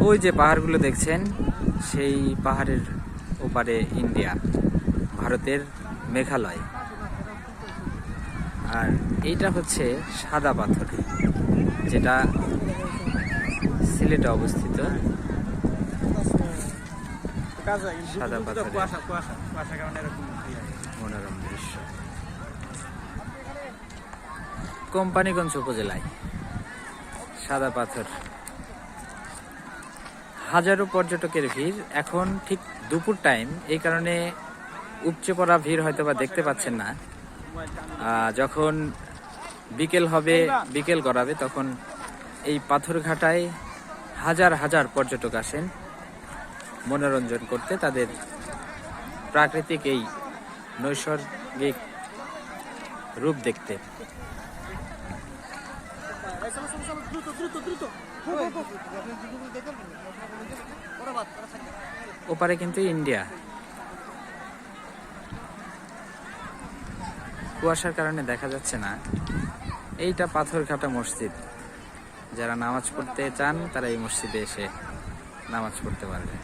ওই যে পাহাড়গুলো দেখছেন, সেই পাহাড়ের ওপারে ইন্ডিয়া, ভারতের মেঘালয়। আর এইটা হচ্ছে সাদা পাথর, যেটা সিলেটে অবস্থিত। সাদা পাথরের মনোরম দৃশ্য কোম্পানিগঞ্জ উপজেলায়। সাদা পাথর, হাজারো পর্যটকের ভিড়। এখন ঠিক দুপুর টাইম, এই কারণে উপচে পড়া ভিড় হয়তো বা দেখতে পাচ্ছেন না। যখন বিকেল হবে, বিকেল গড়াবে, তখন এই পাথরঘাটায় হাজার হাজার পর্যটক আসেন মনোরঞ্জন করতে, তাদের প্রাকৃতিক এই নৈসর্গিক রূপ দেখতে। ওপারে কিন্তু ইন্ডিয়া। কুয়াশার কারণে দেখা যাচ্ছে না। এইটা পাথরঘাটা মসজিদ। যারা নামাজ পড়তে চান তারা এই মসজিদে এসে নামাজ পড়তে পারবে।